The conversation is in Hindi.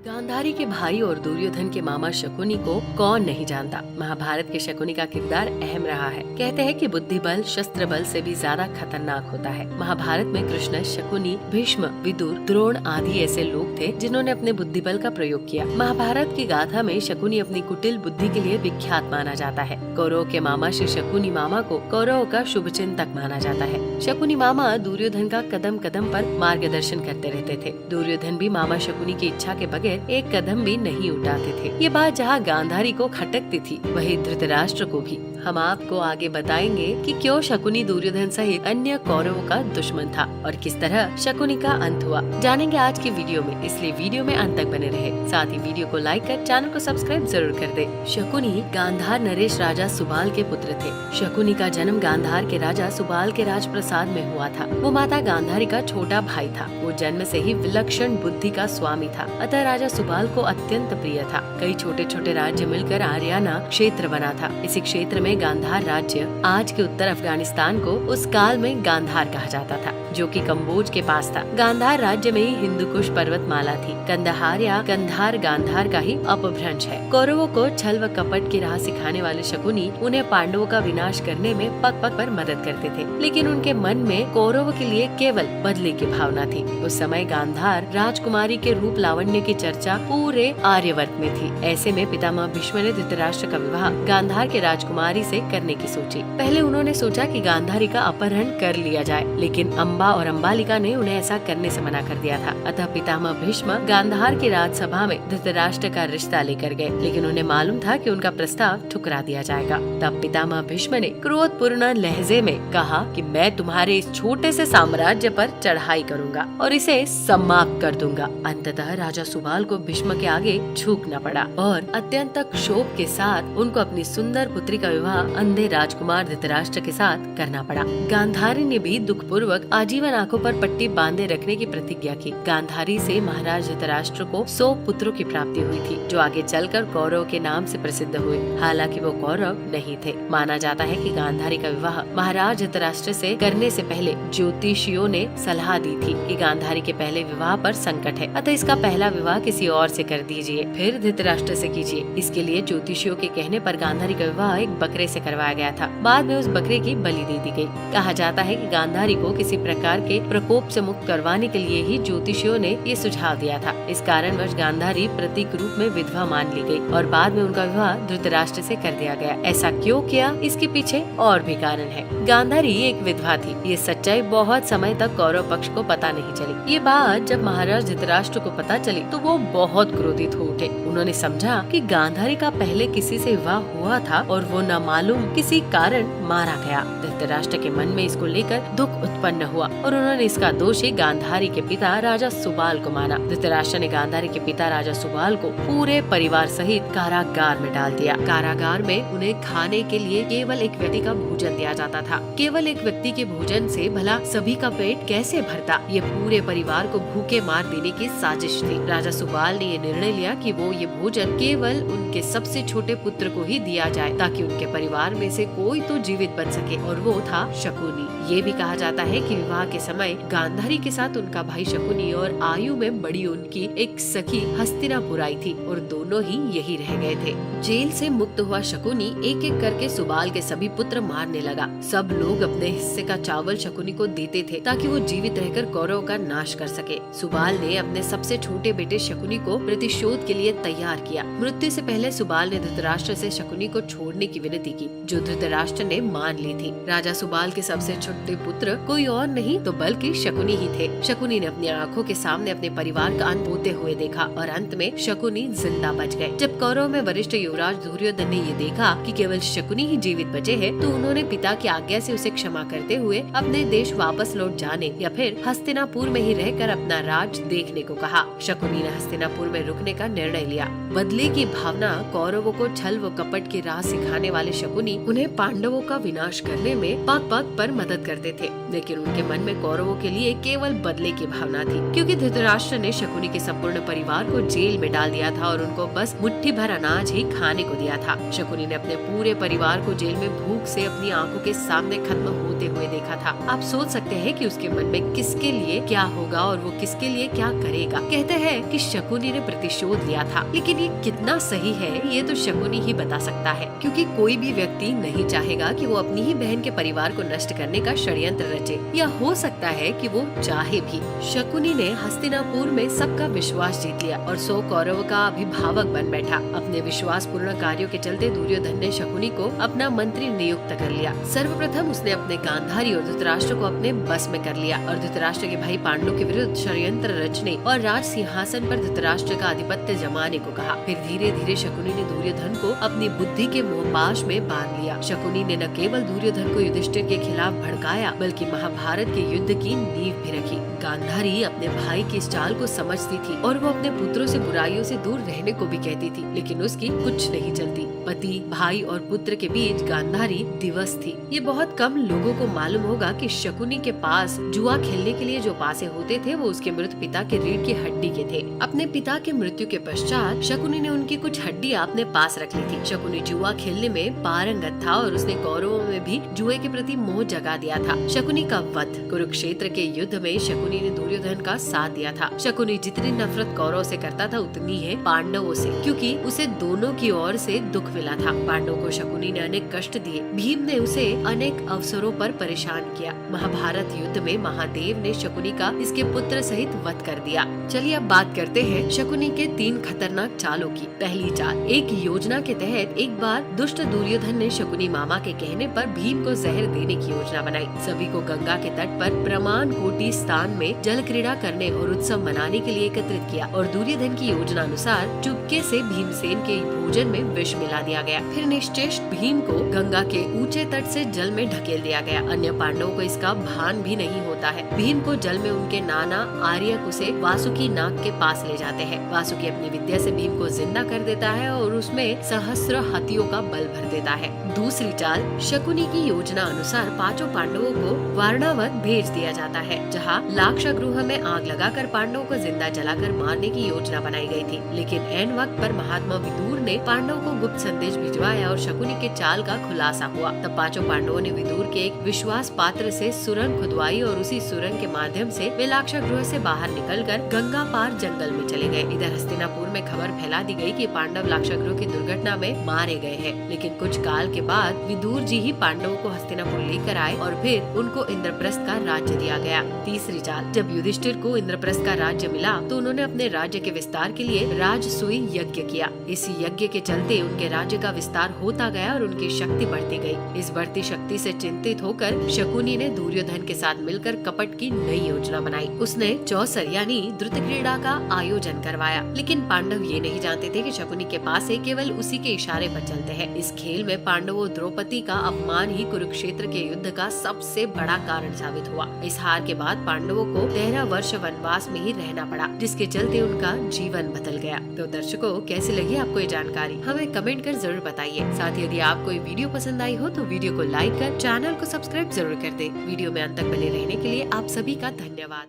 गांधारी के भाई और दुर्योधन के मामा शकुनी को कौन नहीं जानता। महाभारत के शकुनी का किरदार अहम रहा है। कहते हैं कि बुद्धि बल शस्त्र बल से भी ज्यादा खतरनाक होता है। महाभारत में कृष्ण, शकुनी, भीष्म, विदुर, द्रोण आदि ऐसे लोग थे जिन्होंने अपने बुद्धि बल का प्रयोग किया। महाभारत की गाथा में शकुनी अपनी कुटिल बुद्धि के लिए विख्यात माना जाता है। कौरवों के मामा श्री शकुनी मामा को कौरवों का शुभ चिंतक माना जाता है। शकुनी मामा दुर्योधन का कदम कदम पर मार्गदर्शन करते रहते थे। दुर्योधन भी मामा शकुनी की इच्छा के बगैर एक कदम भी नहीं उठाते थे। ये बात जहाँ गांधारी को खटकती थी, वही धृतराष्ट्र को भी। हम आपको आगे बताएंगे कि क्यों शकुनी दुर्योधन सहित अन्य कौरवों का दुश्मन था और किस तरह शकुनी का अंत हुआ, जानेंगे आज की वीडियो में। इसलिए वीडियो में अंत तक बने रहे। साथ ही वीडियो को लाइक कर चैनल को सब्सक्राइब जरूर कर दे। शकुनी गांधार नरेश राजा सुबाल के पुत्र थे। शकुनी का जन्म गांधार के राजा सुबाल के राजप्रसाद में हुआ था। वो माता गांधारी का छोटा भाई था। वो जन्म से ही विलक्षण बुद्धि का स्वामी था, अतः राजा सुबाल को अत्यंत प्रिय था। कई छोटे छोटे राज्य मिलकर आर्याना क्षेत्र बना था। इसी क्षेत्र में गांधार राज्य, आज के उत्तर अफगानिस्तान को उस काल में गांधार कहा जाता था, जो कि कम्बोज के पास था। गांधार राज्य में ही हिंदुकुश पर्वतमाला थी। कंदहार या कंधार गांधार का ही अपभ्रंश है। कौरवों को छल व कपट की राह सिखाने वाले शकुनी उन्हें पांडवों का विनाश करने में पग पग पर मदद करते थे, लेकिन उनके मन में कौरवों के लिए केवल बदले की भावना थी। उस समय गांधार राजकुमारी के रूप लावण्य की चर्चा पूरे आर्यवर्त में थी। ऐसे में पितामह भीष्म ने धृतराष्ट्र का विवाह गांधार के राजकुमारी से करने की सोची। पहले उन्होंने सोचा कि गांधारी का अपहरण कर लिया जाए, लेकिन अम्बा और अम्बालिका ने उन्हें ऐसा करने से मना कर दिया था। अतः पितामह भीष्म गांधार की राजसभा में धृतराष्ट्र का रिश्ता लेकर गए, लेकिन उन्हें मालूम था कि उनका प्रस्ताव ठुकरा दिया जाएगा। तब पितामह भीष्म ने क्रोधपूर्ण लहजे में कहा कि मैं तुम्हारे इस छोटे से साम्राज्य पर चढ़ाई करूंगा और इसे समाप्त कर दूंगा। अंततः राजा सुबाल को भीष्म के आगे झुकना पड़ा और अत्यंत क्षोभ के साथ उनको अपनी सुंदर पुत्री का विवाह अंधे राजकुमार धृतराष्ट्र के साथ करना पड़ा। गांधारी ने भी दुखपूर्वक आजीवन आंखों पर पट्टी बांधे रखने की प्रतिज्ञा की। गांधारी से महाराज धृतराष्ट्र को 100 पुत्रों की प्राप्ति हुई थी, जो आगे चलकर कौरव के नाम से प्रसिद्ध हुए। हालांकि वो कौरव नहीं थे। माना जाता है कि गांधारी का विवाह महाराज धृतराष्ट्र से करने से पहले ज्योतिषियों ने सलाह दी थी कि गांधारी के पहले विवाह पर संकट है, अतः इसका पहला विवाह किसी और से कर दीजिए, फिर धृतराष्ट्र से कीजिए। इसके लिए ज्योतिषियों के कहने पर गांधारी का विवाह एक बकरे से करवाया गया था। बाद में उस बकरे की बलि दे दी गई। कहा जाता है कि गांधारी को किसी प्रकार के प्रकोप से मुक्त करवाने के लिए ही ज्योतिषियों ने ये सुझाव दिया था। इस कारणवश गांधारी प्रतीक रूप में विधवा मान ली गई और बाद में उनका विवाह धृतराष्ट्र से कर दिया गया। ऐसा क्यों किया, इसके पीछे और भी कारण है। गांधारी एक विधवा थी। ये सच्चाई बहुत समय तक कौरव पक्ष को पता नहीं चली। ये बात जब महाराज धृतराष्ट्र को पता चली तो वो बहुत क्रोधित हो उठे। उन्होंने समझा कि गांधारी का पहले किसी से विवाह हुआ था और वो न मालूम किसी कारण मारा गया। धृतराष्ट्र के मन में इसको लेकर दुख उत्पन्न हुआ और उन्होंने इसका दोषी गांधारी के पिता राजा सुबाल को माना। धृतराष्ट्र ने गांधारी के पिता राजा सुबाल को पूरे परिवार सहित कारागार में डाल दिया। कारागार में उन्हें खाने के लिए केवल एक व्यक्ति का भोजन दिया जाता था। केवल एक व्यक्ति के भोजन से भला सभी का पेट कैसे भरता। ये पूरे परिवार को भूखे मार देने की साजिश थी। राजा सुबाल ने ये निर्णय लिया कि वो ये भोजन केवल उनके सबसे छोटे पुत्र को ही दिया जाए, ताकि उनके परिवार में से कोई तो जीवित बन सके, और वो था शकुनी। ये भी कहा जाता है कि विवाह के समय गांधारी के साथ उनका भाई शकुनी और आयु में बड़ी उनकी एक सखी हस्तिनापुर आई थी और दोनों ही यही रह गए थे। जेल से मुक्त हुआ शकुनी एक एक करके सुबाल के सभी पुत्र मारने लगा। सब लोग अपने हिस्से का चावल शकुनी को देते थे ताकि वो जीवित रहकर कौरव का नाश कर सके। सुबाल ने अपने सबसे छोटे बेटे शकुनी को प्रतिशोध के लिए तैयार किया। मृत्यु से पहले सुबाल ने धृतराष्ट्र से शकुनी को छोड़ने की विनती की, जो धृतराष्ट्र ने मान ली थी। राजा सुबाल के सबसे छोटे पुत्र कोई और नहीं तो बल्कि शकुनी ही थे। शकुनी ने अपनी आंखों के सामने अपने परिवार का अंत होते हुए देखा और अंत में शकुनी जिंदा बच गए। जब कौरव में वरिष्ठ युवराज दुर्योधन ने ये देखा कि केवल शकुनी ही जीवित बचे हैं, तो उन्होंने पिता की आज्ञा से उसे क्षमा करते हुए अपने देश वापस लौट जाने या फिर हस्तिनापुर में ही रहकर अपना राज देखने को कहा। शकुनी ने हस्तिनापुर में रुकने का निर्णय लिया। बदले की भावना कौरवों को छल व कपट की राह सिखाने वाले शकुनी उन्हें पांडवों का विनाश करने में पग पग पर मदद करते थे, लेकिन उनके मन में कौरवों के लिए केवल बदले की भावना थी, क्योंकि धृतराष्ट्र ने शकुनी के संपूर्ण परिवार को जेल में डाल दिया था और उनको बस मुट्ठी भर अनाज ही खाने को दिया था। शकुनी ने अपने पूरे परिवार को जेल में भूख से अपनी आंखों के सामने खत्म होते हुए देखा था। आप सोच सकते हैं कि उसके मन में किसके लिए क्या होगा और वो किसके लिए क्या करेगा। कहते हैं कि शकुनी ने प्रतिशोध लिया था, लेकिन ये कितना सही है ये तो शकुनी ही बता सकता है, क्योंकि कोई भी व्यक्ति नहीं चाहेगा कि वो अपनी ही बहन के परिवार को नष्ट करने का षड्यंत्र रचे, या हो सकता है कि वो चाहे भी। शकुनी ने हस्तिनापुर में सबका विश्वास जीत लिया और 100 कौरव का अभिभावक बन बैठा। अपने विश्वास पूर्ण कार्यों के चलते दुर्योधन ने शकुनी को अपना मंत्री नियुक्त कर लिया। सर्वप्रथम उसने अपने गांधारी और धृतराष्ट्र को अपने बस में कर लिया और धृतराष्ट्र के भाई पांडु के विरुद्ध षड्यंत्र रचने और राज सिंहासन पर धृतराष्ट्र का आधिपत्य जमाने को कहा। फिर धीरे धीरे शकुनी ने दुर्योधन को अपनी बुद्धि के मोहपाश में बांध लिया। शकुनी ने न केवल दुर्योधन को युधिष्ठिर के खिलाफ भड़काया, बल्कि महाभारत के युद्ध की नींव भी रखी। गांधारी अपने भाई की इस चाल को समझती थी और वो अपने पुत्रों से बुराइयों से दूर रहने को भी कहती थी, लेकिन उसकी कुछ नहीं चलती। पति, भाई और पुत्र के बीच गांधारी दिवस थी। ये बहुत कम लोगों को मालूम होगा कि शकुनी के पास जुआ खेलने के लिए जो पासे होते थे वो उसके मृत पिता के रीढ़ की हड्डी के थे। अपने पिता के मृत्यु के पश्चात शकुनी ने उनकी कुछ हड्डियां अपने पास रख ली थी। शकुनी जुआ खेलने में पारंगत था और उसने कौरवों में भी जुए के प्रति मोह जगा दिया था। शकुनी का वध। कुरुक्षेत्र के युद्ध में शकुनी ने दुर्योधन का साथ दिया था। शकुनी जितनी नफरत कौरवों से करता था उतनी है पांडवों से, क्योंकि उसे दोनों की ओर से दुख मिला था। पांडवों को शकुनी ने अनेक कष्ट दिए। भीम ने उसे अनेक अवसरों पर परेशान किया। महाभारत युद्ध में महादेव ने शकुनी का इसके पुत्र सहित वध कर दिया। चलिए अब बात करते हैं शकुनी के 3 खतरनाक चालों की। पहली चाल। एक योजना के तहत एक बार दुष्ट दुर्योधन ने शकुनी मामा के कहने पर भीम को जहर देने की योजना बनाई। सभी को गंगा के तट पर प्रमाण कोटि स्थान में जल क्रीड़ा करने और उत्सव मनाने के लिए एकत्रित किया और दुर्योधन की योजना अनुसार चुपके से भीमसेन के भोजन में विष मिला दिया गया। फिर निश्चेष्ट भीम को गंगा के ऊंचे तट से जल में ढकेल दिया गया। अन्य पांडवों को इसका भान भी नहीं होता है। भीम को जल में उनके नाना आर्यक उसे वासुकी नाग के पास ले जाते हैं। वासुकी अपनी विद्या से भीम को जिंदा कर देता है और उसमें सहस्त्र हाथियों का बल भर देता है। दूसरी चाल। शकुनी की योजना अनुसार 5 पांडवों को वारणावत भेज दिया जाता है, जहाँ लाक्षागृह में आग लगाकर पांडवों को जिंदा जलाकर मारने की योजना बनाई गई थी। लेकिन ऐन वक्त पर महात्मा विदुर ने पांडवों को गुप्त संदेश भिजवाया और शकुनी के चाल का खुलासा हुआ। तब 5 पांडवों ने विदुर के एक विश्वास पात्र से सुरंग खुदवाई और उसी सुरंग के माध्यम से वे लाक्षागृह से बाहर निकलकर गंगा पार जंगल में चले गए। इधर हस्तिनापुर में खबर फैला दी गई कि पांडव लाक्षागृह की दुर्घटना में मारे गए हैं। लेकिन कुछ काल के बाद विदुर जी ही पांडवों को हस्तिनापुर लेकर आए और फिर उनको इंद्रप्रस्थ का राज्य दिया गया। तीसरी चाल। जब युधिष्ठिर को इंद्रप्रस्थ का राज्य मिला तो उन्होंने अपने राज्य के विस्तार के लिए राजसूय यज्ञ किया। इस यज्ञ के चलते उनके राज्य का विस्तार होता गया और उनकी शक्ति बढ़ती गई। इस बढ़ती शक्ति से चिंतित होकर शकुनी ने दुर्योधन के साथ मिलकर कपट की नई योजना बनाई। उसने चौसर यानी द्रुत क्रीड़ा का आयोजन करवाया। लेकिन पांडव ये नहीं जानते थे कि शकुनी के पास है केवल उसी के इशारे पर चलते हैं। इस खेल में पांडवों द्रौपदी का अपमान ही कुरुक्षेत्र के युद्ध का सबसे बड़ा कारण साबित हुआ। इस हार के बाद पांडवों को 13 वर्ष वनवास में ही रहना पड़ा, जिसके चलते उनका जीवन बदल गया। तो दर्शकों, कैसी लगी आपको ये जानकारी हमें कमेंट कर जरूर बताइए। साथ ही यदि आपको ये वीडियो पसंद आई हो तो वीडियो को लाइक कर चैनल को सब्सक्राइब जरूर कर दे। वीडियो में अंत तक बने रहने के लिए आप सभी का धन्यवाद।